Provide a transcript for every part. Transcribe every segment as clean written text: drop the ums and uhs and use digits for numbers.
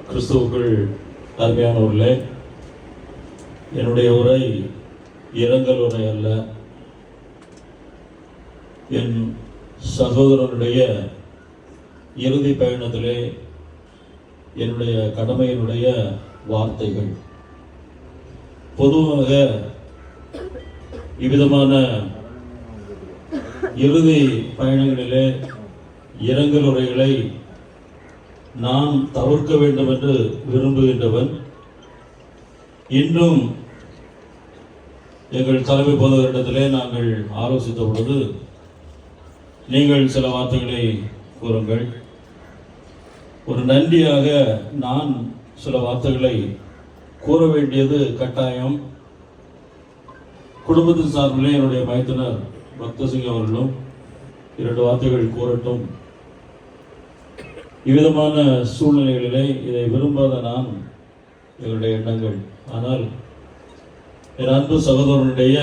கிறிஸ்துவுக்குள் அருமையானவர்களே, என்னுடைய உரை இரங்கல் உரை அல்ல. என் சகோதரனுடைய இறுதி பயணத்திலே என்னுடைய கடமையினுடைய வார்த்தைகள். பொதுவாக இவ்விதமான இறுதி பயணங்களிலே இரங்கல் உரைகளை நாம் தவிர்க்க வேண்டும் என்று விரும்புகின்றவன். இன்றும் எங்கள் தலைமை பொதுவரிடத்திலே நாங்கள் ஆலோசித்த பொழுது, நீங்கள் சில வார்த்தைகளை கூறுங்கள், ஒரு நன்றியாக நான் சில வார்த்தைகளை கூற வேண்டியது கட்டாயம். குடும்பத்தின் சார்பிலே என்னுடைய மைத்துனர் பக்தசிங் அவர்களும் 2 வார்த்தைகள் கூறட்டும். இவ்விதமான சூழ்நிலைகளிலே இதை விரும்பாத நான், எங்களுடைய எண்ணங்கள். ஆனால் என் அன்பு சகோதரனுடைய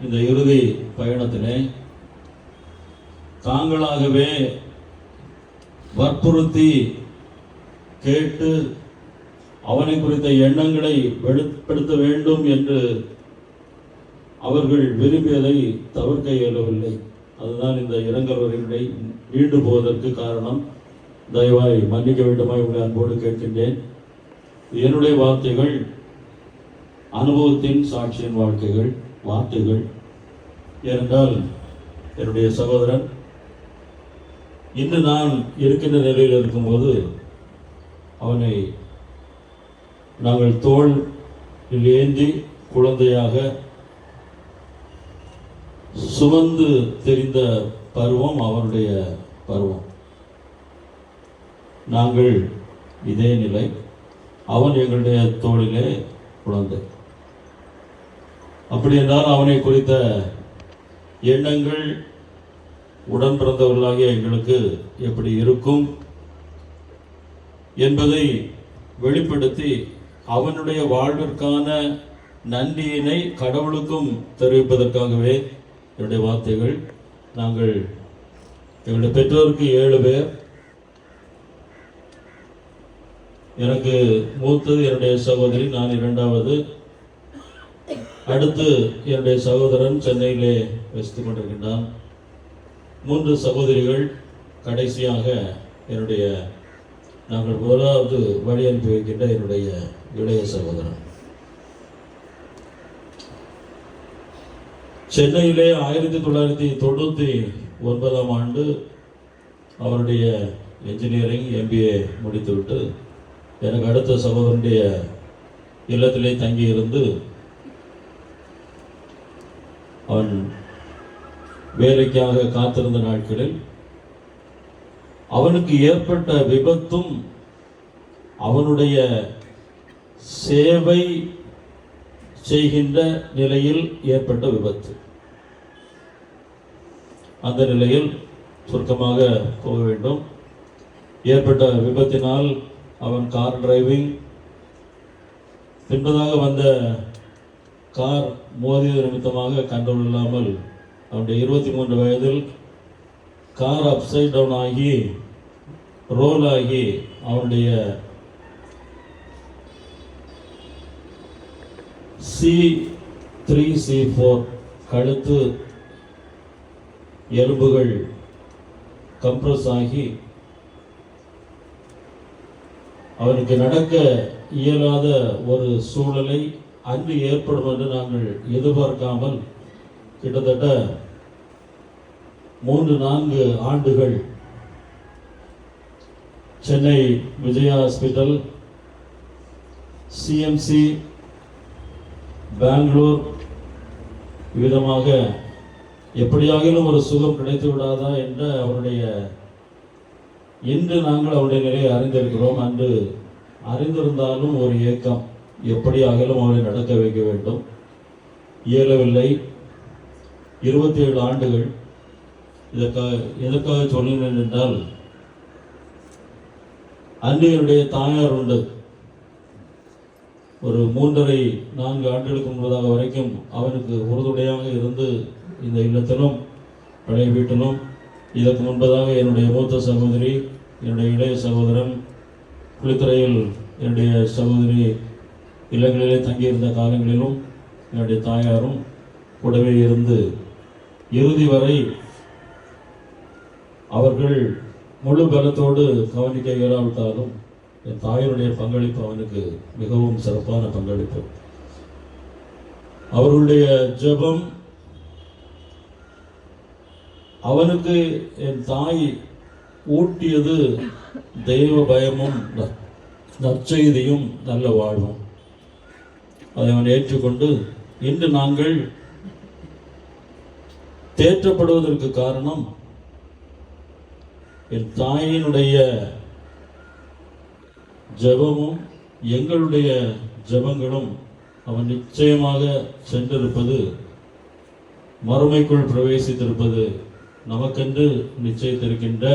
இந்த இறுதி பயணத்திலே தாங்களாகவே வற்புறுத்தி கேட்டு அவனை குறித்த எண்ணங்களை வெளிப்படுத்த வேண்டும் என்று அவர்கள் விரும்பியதை தவிர்க்க இயலவில்லை. அதுதான் இந்த இரங்கல் உரைகளை நீண்டு போவதற்கு காரணம். தயவாய் மன்னிக்க வேண்டுமாய் உங்களை அன்போடு கேட்கின்றேன். என்னுடைய வார்த்தைகள் அனுபவத்தின் சாட்சியின் வார்த்தைகள். ஏனென்றால் என்னுடைய சகோதரன் இன்று நான் இருக்கின்ற நிலையில் இருக்கும்போது அவனை நாங்கள் தோளில் ஏந்தி குழந்தையாக சுமந்து தெரிந்த பருவம் அவனுடைய பருவம். நாங்கள் இதே நிலை. அவன் எங்களுடைய தோளிலே குழந்தை. அப்படி என்றால் அவனை குறித்த எண்ணங்கள் உடன் பிறந்தவர்களாகிய எங்களுக்கு எப்படி இருக்கும் என்பதை வெளிப்படுத்தி அவனுடைய வாழ்விற்கான நன்றியினை கடவுளுக்கும் தெரிவிப்பதற்காகவே என்னுடைய வார்த்தைகள். நாங்கள் எங்களுடைய பெற்றோருக்கு 7 பேர். எனக்கு மூத்தது என்னுடைய சகோதரி, நான் 2வது. அடுத்து என்னுடைய சகோதரன் சென்னையிலே வசித்துக் கொண்டிருக்கின்றான். 3 சகோதரிகள். கடைசியாக என்னுடைய நாங்கள் முதலாவது வழி அனுப்பி வைக்கின்ற என்னுடைய இளைய சகோதரன். சென்னையிலே 1999ஆம் ஆண்டு அவருடைய என்ஜினியரிங் MBA முடித்துவிட்டு எனக்கு அடுத்த சகோதரனுடைய இல்லத்திலே தங்கியிருந்து அவன் வேலைக்காக காத்திருந்த நாட்களில் அவனுக்கு ஏற்பட்ட விபத்தும் அவனுடைய சேவை செய்கின்ற நிலையில் ஏற்பட்ட விபத்து. அந்த நிலையில் சுருக்கமாக போக வேண்டும். ஏற்பட்ட விபத்தினால் அவன் கார் டிரைவிங், பின்பதாக வந்த கார் மோதியது நிமித்தமாக கண்ட்ரோல் இல்லாமல் அவனுடைய 23 வயதில் கார் அப்சைட் டவுன் ஆகி ரோல் ஆகி அவனுடைய C3 C4 கழுத்து எலும்புகள் கம்ப்ரஸ் ஆகி அவனுக்கு நடக்க இயலாத ஒரு சூழலை அன்று ஏற்படும் என்று நாங்கள் எதிர்பார்க்காமல் கிட்டத்தட்ட 3-4 ஆண்டுகள் சென்னை விஜயா ஹாஸ்பிட்டல், CMC, பெங்களூர் விதமாக எப்படியாகிலும் ஒரு சுகம் கிடைத்து விடாதா என்ற அவருடைய, இன்று நாங்கள் அவருடைய நிலையை அறிந்திருக்கிறோம். அன்று அறிந்திருந்தாலும் ஒரு ஏக்கம், எப்படியாகிலும் அவரை நடக்க வைக்க வேண்டும். இயலவில்லை. 27 ஆண்டுகள். எதற்காக சொல்லுகிறேன் என்றால், அன்னையருடைய தாயார் உண்டு. ஒரு 3.5-4 ஆண்டுகளுக்கு முன்பதாக வரைக்கும் அவனுக்கு உறுதுணையாக இருந்து இந்த இல்லத்திலும் பழைய வீட்டிலும், இதற்கு முன்பதாக என்னுடைய மூத்த சகோதரி, என்னுடைய இளைய சகோதரன் குளித்துறையில் என்னுடைய சகோதரி இல்லங்களிலே தங்கியிருந்த காலங்களிலும் என்னுடைய தாயாரும் கூடவே இருந்து இறுதி வரை அவர்கள் முழு பலத்தோடு கவனிக்க இயலாவிட்டாலும் என் தாயினுடைய பங்களிப்பு அவனுக்கு மிகவும் சிறப்பான பங்களிப்பு. அவர்களுடைய ஜெபம் அவனுக்கு என் தாய் ஊட்டியது தெய்வ பயமும் நற்செய்தியும் நல்ல வாழ்வும். அதை அவன் ஏற்றுக்கொண்டு இன்று நாங்கள் தேற்றப்படுவதற்கு காரணம் என் தாயினுடைய ஜெபமும் எங்களுடைய ஜெபங்களும் அவன் நிச்சயமாக சென்றிருப்பது, மறுமைக்குள் பிரவேசித்திருப்பது, நமக்கென்று நிச்சயித்திருக்கின்ற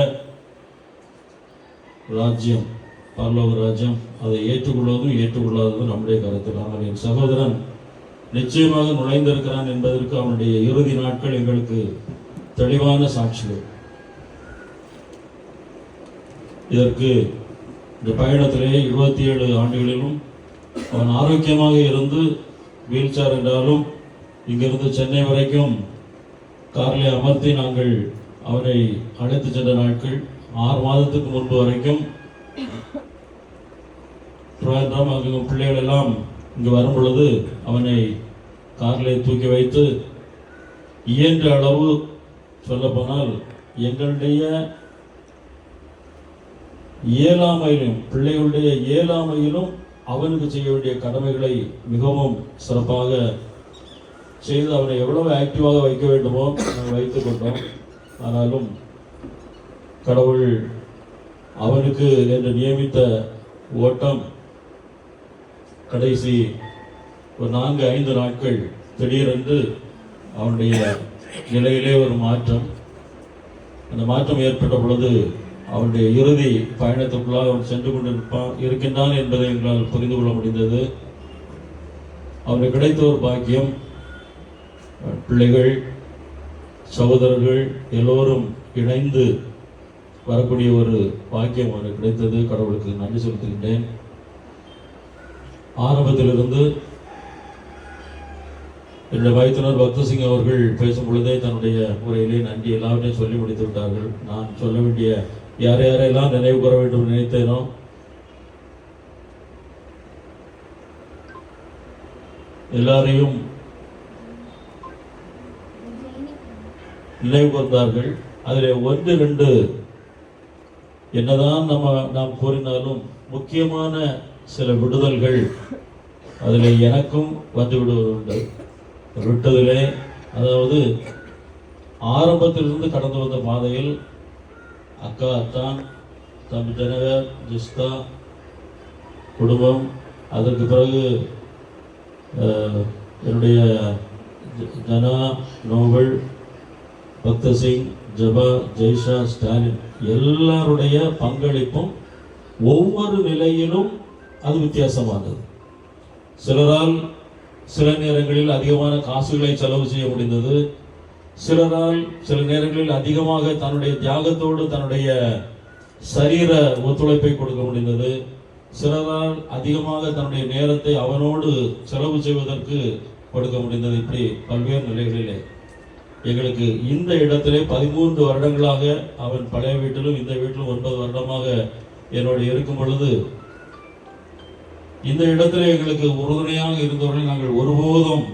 ராஜ்யம், பரலோக ராஜ்யம். அதை ஏற்றுக்கொள்வதும் ஏற்றுக்கொள்ளாததும் நம்முடைய கருத்தில். ஆனால் என் சகோதரன் நிச்சயமாக நுழைந்திருக்கிறான் என்பதற்கு அவனுடைய இறுதி நாட்கள் எங்களுக்கு தெளிவான சாட்சிகள். இதற்கு இந்த பயணத்திலே 27 ஆண்டுகளிலும் அவன் ஆரோக்கியமாக இருந்து வீல் சேர் என்றாலும் இங்கிருந்து சென்னை வரைக்கும் காரிலே அமர்த்தி நாங்கள் அவனை அழைத்து சென்ற நாட்கள். 6 மாதத்துக்கு முன்பு வரைக்கும் அங்கு பிள்ளைகள் எல்லாம் இங்கு வரும் பொழுது அவனை காரிலே தூக்கி வைத்து இயன்ற அளவு சொல்லப்போனால் எங்களுடைய இயலாமையிலும் பிள்ளைகளுடைய இயலாமையிலும் அவனுக்கு செய்ய வேண்டிய கடமைகளை மிகவும் சிறப்பாக செய்து அவனை எவ்வளவு ஆக்டிவாக வைக்க வேண்டுமோ நாங்கள் வைத்துக் கொண்டோம். ஆனாலும் கடவுள் அவனுக்கு என்று நியமித்த ஓட்டம் கடைசி ஒரு 4-5 நாட்கள் திடீரென்று அவனுடைய நிலையிலே ஒரு மாற்றம். அந்த மாற்றம் ஏற்பட்ட பொழுது அவனுடைய இறுதி பயணத்துக்குள்ளாக அவன் சென்று இருக்கின்றான் என்பதை எங்களால் புரிந்து கொள்ள முடிந்தது. அவனுக்கு கிடைத்த ஒரு பாக்கியம், பிள்ளைகள் சகோதரர்கள் எல்லோரும் இணைந்து வரக்கூடிய ஒரு பாக்கியம் அவனுக்கு கிடைத்தது. கடவுளுக்கு நன்றி செலுத்துகின்றேன். ஆரம்பத்திலிருந்து என்னுடைய வைத்தியர் பக்தசிங் அவர்கள் பேசும் பொழுதே தன்னுடைய உரையிலே நன்றி எல்லாவற்றையும் சொல்லி முடித்து விட்டார்கள். நான் சொல்ல வேண்டிய யாரெல்லாம் நினைவு கூற வேண்டும் நினைத்தேனோ எல்லாரையும் நினைவு கூர்ந்தார்கள். அதில் 1-2 என்னதான் நாம் கூறினாலும் முக்கியமான சில விடுதல்கள் அதில் எனக்கும் வந்து விடுவதுண்டு. விட்டதிலே அதாவது ஆரம்பத்திலிருந்து கடந்து வந்த பாதையில் அக்கா, அத்தான், தம்பி ஜனகர், ஜிஸ்தா குடும்பம், அதற்கு பிறகு என்னுடைய ஜனா, நோபல், பக்தசிங், ஜபா, ஜெய்ஷா, ஸ்டாலின் எல்லாருடைய பங்களிப்பும் ஒவ்வொரு நிலையிலும் அது வித்தியாசமானது. சிலரால் சில நேரங்களில் அதிகமான காசுகளை செலவு செய்ய முடிந்தது. சிலரால் சில நேரங்களில் அதிகமாக தன்னுடைய தியாகத்தோடு தன்னுடைய சரீர ஒத்துழைப்பை கொடுக்க முடிந்தது. சிலரால் அதிகமாக தன்னுடைய நேரத்தை அவனோடு செலவு செய்வதற்கு கொடுக்க முடிந்தது. இப்படி பல்வேறு நிலைகளிலே எங்களுக்கு இந்த இடத்திலே 13 வருடங்களாக அவன் பழைய வீட்டிலும் இந்த வீட்டிலும் 9 வருடமாக என்னோடு இருக்கும் பொழுது இந்த இடத்துல எங்களுக்கு உறுதுணையாக இருந்தவர்களை நாங்கள் ஒருபோதும்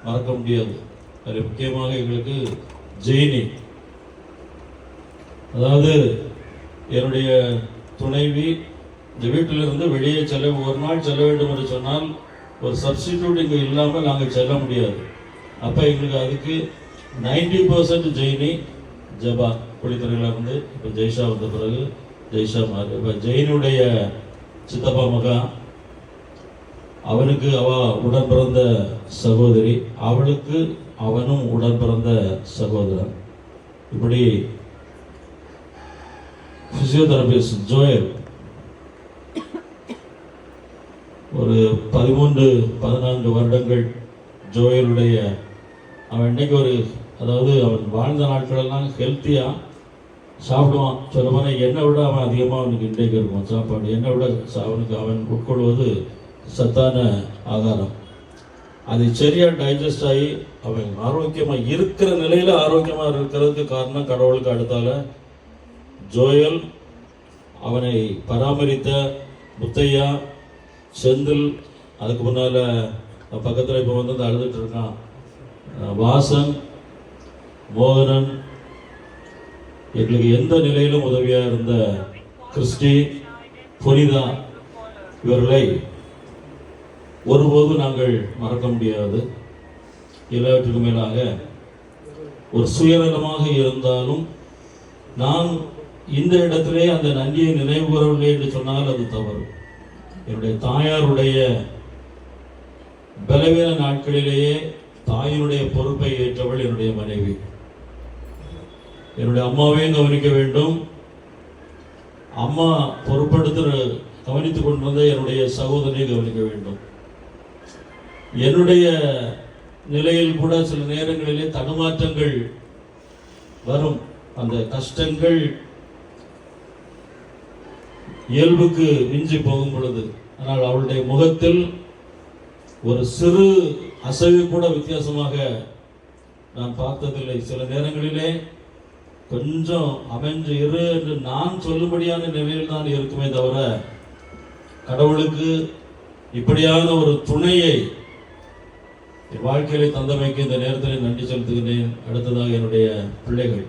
மறக்க முடியாது. அதில் முக்கியமாக எங்களுக்கு ஜெயினி, அதாவது என்னுடைய துணைவி இந்த வீட்டிலிருந்து வெளியே ஒரு நாள் செல்ல வேண்டும் என்று சொன்னால் ஒரு சப்ஸ்டிடியூட் இங்கே இல்லாமல் நாங்கள் செல்ல முடியாது. அப்போ எங்களுக்கு அதுக்கு 90% ஜெயினி, ஜபா குளித்துறையில் இருந்து இப்போ ஜெய்ஷா வந்த பிறகு ஜெய்ஷா மாறு. இப்போ ஜெயினுடைய சித்தப்பா மகா, அவனுக்கு அவ உடன் பிறந்த சகோதரி, அவளுக்கு அவனும் உடன் பிறந்த சகோதரன். இப்படி பிசியோதெரபிஸ்ட் ஜோயல் ஒரு 13-14 வருடங்கள் ஜோயலுடைய அவன் இன்னைக்கு அதாவது அவன் வாழ்ந்த நாட்களெல்லாம் ஹெல்த்தியாக சாப்பிடுவான். சொல்ல போனால் என்னை விட அவன் அதிகமாக அவனுக்கு இன்டேக் இருக்கும் சாப்பாடு. என்னை விட அவனுக்கு அவன் உட்கொள்வது சத்தான ஆகாரம். அது சரியாக டைஜஸ்ட் ஆகி அவன் ஆரோக்கியமாக இருக்கிற நிலையில் ஆரோக்கியமாக இருக்கிறதுக்கு காரணம் கடவுளுக்கு அடுத்தால ஜோயல், அவனை பராமரித்த முத்தையா, செந்தில், அதுக்கு முன்னால் பக்கத்தில் இப்போ வந்து அழுதுட்டு இருக்கான் வாசன், மோகனன், எங்களுக்கு எந்த நிலையிலும் உதவியாக இருந்த கிறிஸ்டி, புனிதா, இவர்களை ஒருபோதும் நாங்கள் மறக்க முடியாது. எல்லாவற்றுக்கும் மேலாக ஒரு சுயநலமாக இருந்தாலும் நான் இந்த இடத்திலே அந்த நன்றியை நினைவு கூறவில்லை என்று சொன்னால் அது தவறு. என்னுடைய தாயாருடைய பலவீன நாட்களிலேயே தாயினுடைய பொறுப்பை ஏற்றவள் என்னுடைய மனைவி. என்னுடைய அம்மாவையும் கவனிக்க வேண்டும். அம்மா பொறுப்படுத்த கவனித்துக் கொண்டிருந்த என்னுடைய சகோதரியை கவனிக்க வேண்டும். என்னுடைய நிலையில் கூட சில நேரங்களிலே தடுமாற்றங்கள் வரும். அந்த கஷ்டங்கள் இயல்புக்கு மிஞ்சி போகும் பொழுது, ஆனால் அவளுடைய முகத்தில் ஒரு சிறு அசைவு கூட வித்தியாசமாக நான் பார்த்ததில்லை. சில நேரங்களிலே கொஞ்சம் அமைஞ்சு இரு என்று நான் சொல்லும்படியான நிலையில் தான் இருக்குமே தவிர கடவுளுக்கு இப்படியான ஒரு துணையை என் வாழ்க்கையிலே தந்தமைக்கு இந்த நேரத்தில் நன்றி செலுத்துகிறேன். அடுத்ததாக என்னுடைய பிள்ளைகள்,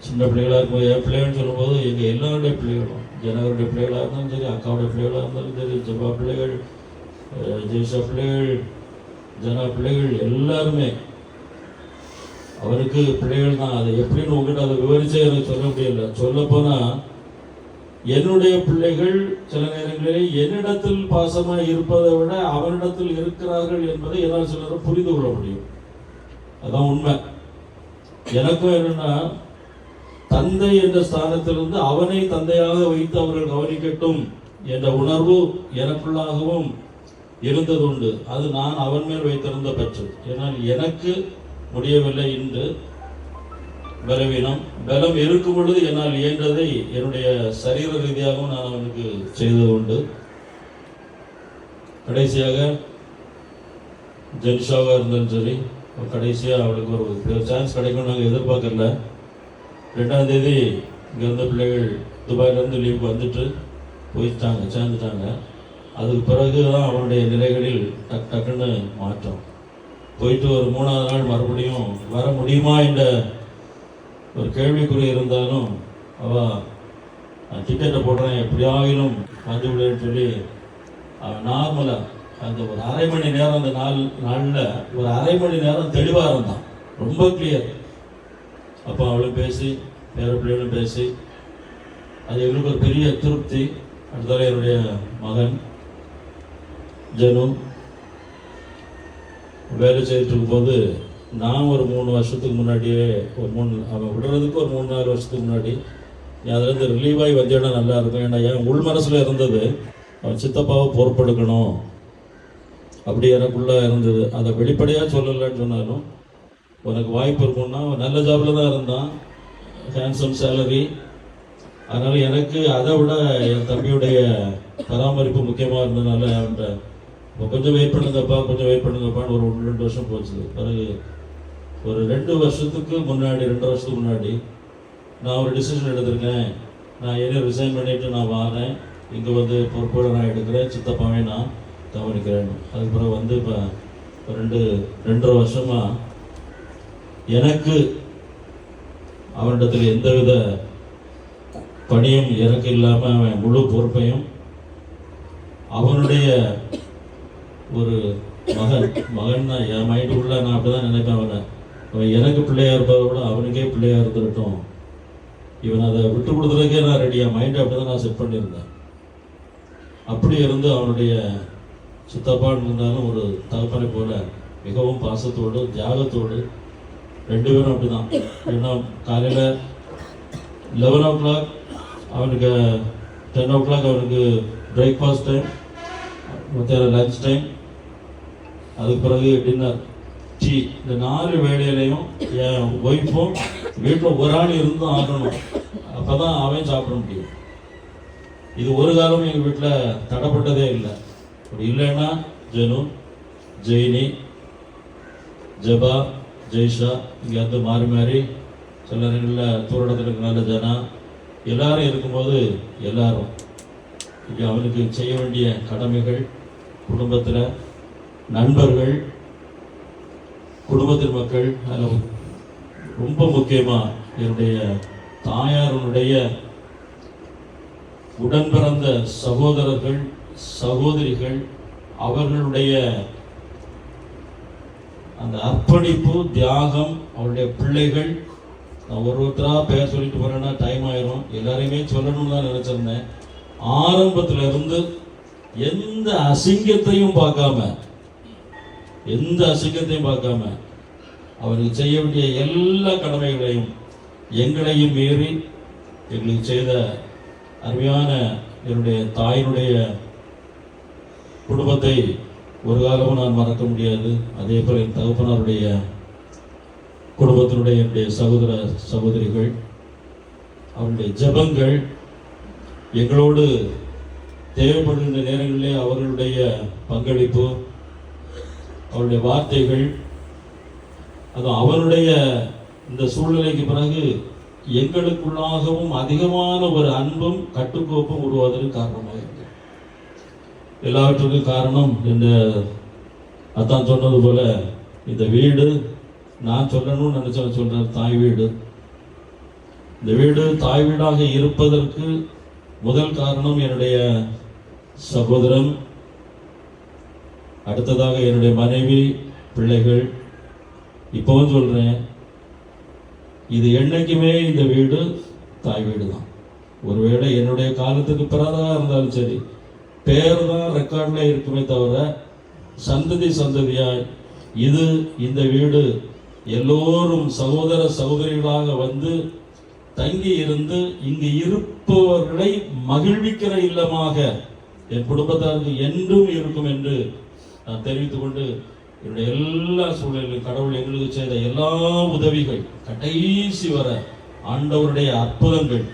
சின்ன பிள்ளைகளாக இருக்கும்போது என் பிள்ளைகள்னு சொல்லும்போது எங்கள் எல்லாருடைய பிள்ளைகளும், ஜனவருடைய பிள்ளைகளாக இருந்தாலும் சரி, அக்காவுடைய பிள்ளைகளாக இருந்தாலும் சரி, ஜபா பிள்ளைகள், ஜெய்ஷா பிள்ளைகள், ஜனா பிள்ளைகள், எல்லாருமே அவருக்கு பிள்ளைகள் தான். அதை எப்படின்னு உங்ககிட்ட அதை விவரிச்சே எனக்கு சொல்ல முடியல. சொல்லப்போனால் என்னுடைய பிள்ளைகள் சில நேரங்களில் என்னிடத்தில் பாசமாக இருப்பதை விட அவனிடத்தில் இருக்கிறார்கள் என்பதை என்னால் சில நேரம் புரிந்து கொள்ள முடியும். அதான் உண்மை. எனக்கும் என்னன்னா, தந்தை என்ற ஸ்தானத்திலிருந்து அவனை தந்தையாக வைத்து அவர்கள் கவனிக்கட்டும் என்ற உணர்வு எனக்குள்ளாகவும் இருந்தது உண்டு. அது நான் அவன் மேல் வைத்திருந்த பற்று. ஏன்னால் எனக்கு முடியவில்லை என்று பலவீனம், பலம் இருக்கும் பொழுது என்னால் இயன்றதை என்னுடைய சரீர ரீதியாகவும் நான் அவனுக்கு செய்தது உண்டு. கடைசியாக ஜென்ஷாவாக இருந்தாலும் சரி, கடைசியாக அவளுக்கு ஒரு சான்ஸ் கிடைக்கும் நாங்கள் எதிர்பார்க்கல. 2ஆம் தேதி இங்கே இருந்த பிள்ளைகள் துபாயிலேருந்து லீவுக்கு வந்துட்டு போயிட்டாங்க, சேர்ந்துட்டாங்க. அதுக்கு பிறகு தான் அவனுடைய நிலைகளில் டக்குன்னு மாற்றம். போயிட்டு ஒரு 3ஆவது நாள் மறுபடியும் வர முடியுமா என்ற ஒரு கேள்விக்குறி இருந்தாலும் அவள் டிக்கெட்டை போடுறேன் எப்படியாகிலும் வந்து விடுன்னு சொல்லி அவன் நார்மலாக அந்த ஒரு அரை மணி நேரம், அந்த நாளில் ஒரு அரை மணி நேரம் தெளிவாக இருந்தான், ரொம்ப கிளியர். அப்போ அவளும் பேசி, பேர பிள்ளைகளும் பேசி, அது எங்களுக்கு ஒரு பெரிய திருப்தி. அடுத்தால என்னுடைய மகன் ஜனு வேலை செய்துட்டு இருக்கும்போது நான் ஒரு 3 வருஷத்துக்கு முன்னாடியே அவன் விடுறதுக்கு ஒரு 3-4 வருஷத்துக்கு முன்னாடி நீ அதுலேருந்து ரிலீவ் ஆகி வந்தேன்னா நல்லா இருக்கும். ஏன்னா என் உள் மனசில் இருந்தது அவன் சித்தப்பாவை பொறுப்பெடுக்கணும் அப்படி எனக்குள்ளே இருந்தது. அதை வெளிப்படையாக சொல்லலைன்னு சொன்னாலும் உனக்கு வாய்ப்பு இருக்கும்னா, நல்ல ஜாபில் தான் இருந்தான், ஹேண்ட்ஸம் சேலரி. அதனால் எனக்கு அதை விட என் தம்பியுடைய பராமரிப்பு முக்கியமாக இருந்ததுனால அவன்கிட்ட இப்போ கொஞ்சம் வெயிட் பண்ணுங்கப்பான்னு ஒரு 2 வருஷம் போச்சு. பிறகு ஒரு 2 வருஷத்துக்கு முன்னாடி நான் ஒரு டிசிஷன் எடுத்திருக்கேன். நான் என்ன ரிசைன் பண்ணிவிட்டு நான் வரேன், இங்கே வந்து பொறுப்போடு நான் எடுக்கிறேன், சித்தப்பாவே நான் கவனிக்கிறேன். அதுக்கு பிறகு வந்து இப்போ 2.5 வருஷமாக எனக்கு அவனிடத்தில் எந்தவித பணியும் எனக்கு இல்லாமல் அவன் முழு பொறுப்பையும் அவனுடைய ஒரு மகன் தான் என் மைண்டுக்குள்ள நான் அப்படி தான் நினைப்பேன். அவன் எனக்கு பிள்ளையாக இருப்பதை விட அவனுக்கே பிள்ளையாக இருந்துட்டோம், இவன் அதை விட்டு கொடுத்துறதுக்கே நான் ரெடியாக மைண்டை அப்படி தான் நான் செட் பண்ணியிருந்தேன். அப்படி இருந்து அவனுடைய சித்தப்பான்னு இருந்தாலும் ஒரு தகப்பனை போல மிகவும் பாசத்தோடு தியாகத்தோடு 2 பேரும் அப்படி தான். ஏன்னா காலையில் 11 o'clock அவனுக்கு 10 o'clock அவனுக்கு பிரேக்ஃபாஸ்ட் டைம், மத்தியானம் லஞ்ச் டைம், அதுக்கு பிறகு டின்னர். டீ, இந்த 4 வேளையிலையும் என் ஒய்ஃபும் வீட்டில் ஒரு ஆள் இருந்தும் ஆகணும். அப்பதான் அவன் சாப்பிட முடியும். இது ஒரு காலமும் எங்கள் வீட்டில் தடைப்பட்டதே இல்லை. அப்படி இல்லைன்னா ஜெனு, ஜெயினி, ஜபா, ஜெய்ஷா இங்கே வந்து மாறி மாறி சில நேரங்களில் தூரடத்தில் இருக்கிற ஜனா எல்லாரும் இருக்கும்போது எல்லாரும் இங்கே அவனுக்கு செய்ய வேண்டிய கடமைகள், குடும்பத்தில் நண்பர்கள், குடும்பத்தின் மக்கள், அதில் ரொம்ப முக்கியமாக என்னுடைய தாயாருடைய உடன் பிறந்த சகோதரர்கள், சகோதரிகள், அவர்களுடைய அந்த அர்ப்பணிப்பு, தியாகம், அவருடைய பிள்ளைகள். நான் ஒருத்தராக பேர் சொல்லிட்டு போறேன்னா டைம் ஆயிரும். எல்லாரையுமே சொல்லணும்னு தான் நினைச்சிருந்தேன். ஆரம்பத்துல இருந்து எந்த அசிங்கத்தையும் பார்க்காம அவருக்கு செய்ய வேண்டிய எல்லா கடமைகளையும் எங்களையும் மீறி எங்களுக்கு செய்த அருமையான என்னுடைய தாயினுடைய குடும்பத்தை ஒரு காலமும் நான் மறக்க முடியாது. அதே போல என் தகப்பனாருடைய குடும்பத்தினுடைய என்னுடைய சகோதர சகோதரிகள், அவருடைய ஜெபங்கள், எங்களோடு தேவைப்படுகின்ற நேரங்களிலே அவர்களுடைய பங்களிப்பு, அவருடைய வார்த்தைகள், அது அவருடைய இந்த சூழ்நிலைக்கு பிறகு எங்களுக்குள்ளாகவும் அதிகமான ஒரு அன்பும் கட்டுக்கோப்பும் உருவாவதற்கு காரணமாக இருக்கு. எல்லாவற்றுக்கும் காரணம் இந்த அத்தான் சொன்னது போல இந்த வீடு நான் சொல்லணும்னு நினைச்சவன் சொல்ற தாய் வீடு. இந்த வீடு தாய் வீடாக இருப்பதற்கு முதல் காரணம் என்னுடைய சகோதரன், அடுத்ததாக என்னுடைய மனைவி, பிள்ளைகள். இப்பவும் சொல்றேன், இது என்னைக்குமே இந்த வீடு தாய் வீடு தான். ஒருவேளை என்னுடைய காலத்துக்கு பிறதாக இருந்தாலும் சரி, பேர் தான் ரெக்கார்ட்ல இருக்குமே தவிர சந்ததி சந்ததியாய் இது இந்த வீடு எல்லோரும் சகோதர சகோதரிகளாக வந்து தங்கி இருந்து இங்கு இருப்பவர்களை மகிழ்விக்கிற இல்லமாக என் குடும்பத்தாருக்கு என்றும் இருக்கும் என்று நான் தெரிவித்துக் கொண்டு, என்னுடைய எல்லா சூழலிலும் கடவுள் எங்களுக்கு செய்த எல்லா உதவிகள், கடைசி வர ஆண்டவருடைய அற்புதங்கள்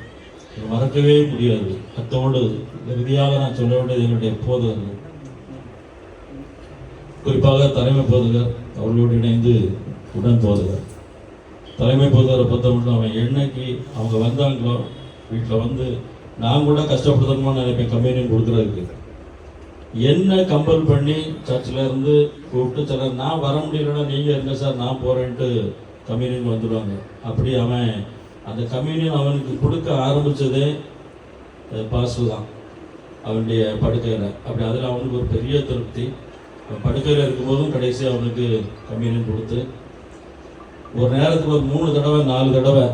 மறக்கவே முடியாது. அத்தோடு இறுதியாக நான் சொல்ல வேண்டியது எங்களுடைய போதகர்கள், குறிப்பாக தலைமை போதகர், அவர்களோடு இணைந்து உடன் போதகர். தலைமை போதகரை பொறுத்த மட்டும் அவன் என்னைக்கு அவங்க வந்தாங்களோ வீட்டில் வந்து நான் கூட கஷ்டப்படுத்தணுமா நினைப்பேன் கம்யூனியன் கொடுக்குறதுக்கு. என்ன கம்பல் பண்ணி சர்ச்சில் இருந்து கூப்பிட்டு, சிலர் நான் வர முடியலன்னா நீங்கள் இருங்க சார் நான் போகிறேன்ட்டு கம்யூனியன் வந்துடுவாங்க. அப்படி அவன் அந்த கம்யூனியன் அவனுக்கு கொடுக்க ஆரம்பித்ததே பாஸ்டர் தான் அவனுடைய படுக்கையில். அப்படி அதில் அவனுக்கு ஒரு பெரிய திருப்தி. அவன் படுக்கையில் இருக்கும்போதும் கடைசி அவனுக்கு கம்யூனியன் கொடுத்து, ஒரு நேரத்துக்கு ஒரு 3 தடவை 4 தடவை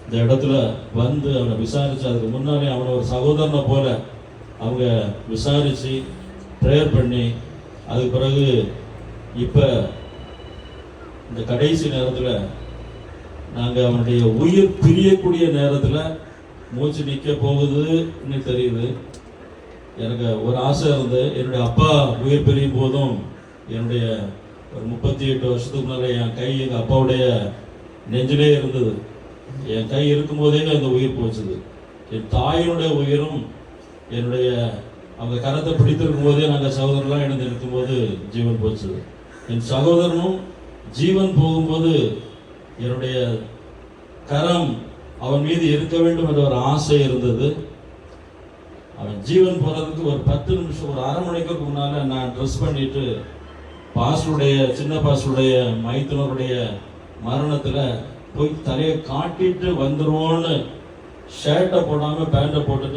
இந்த இடத்துல வந்து அவனை விசாரித்து, அதுக்கு முன்னாலே அவனை ஒரு சகோதரனை போல அவங்க விசாரித்து ப்ரேயர் பண்ணி, அதுக்கு பிறகு இப்போ இந்த கடைசி நேரத்தில் நாங்கள் அவனுடைய உயிர் பிரியக்கூடிய நேரத்தில் மூச்சு நிற்க போகுதுன்னு தெரியுது. எனக்கு ஒரு ஆசை இருந்து, என்னுடைய அப்பா உயிர் பிரியும் போதும் என்னுடைய ஒரு 38 வருஷத்துக்கு முன்னால என் கை எங்கள் அப்பாவுடைய நெஞ்சிலே இருந்தது. என் கை இருக்கும்போதே அந்த உயிர் போச்சுது. என் தாயினுடைய உயிரும் என்னுடைய அவங்க கரத்தை பிடித்திருக்கும் போதே நாங்கள் சகோதரர்லாம் இணைந்து இருக்கும்போது ஜீவன் போச்சுது. என் சகோதரனும் ஜீவன் போகும்போது என்னுடைய கரம் அவன் மீது இருக்க வேண்டும் என்ற ஒரு ஆசை இருந்தது. அவன் ஜீவன் போகிறதுக்கு ஒரு 10 நிமிஷம், ஒரு அரை மணிக்கு முன்னால நான் ட்ரெஸ் பண்ணிட்டு பாஸ்டருடைய சின்ன பாஸ்டருடைய மைத்துனருடைய மரணத்தில் போய் தலையை காட்டிட்டு வந்துருவோன்னு ஷர்ட்டை போடாமல் பேண்ட்டை போட்டுட்டு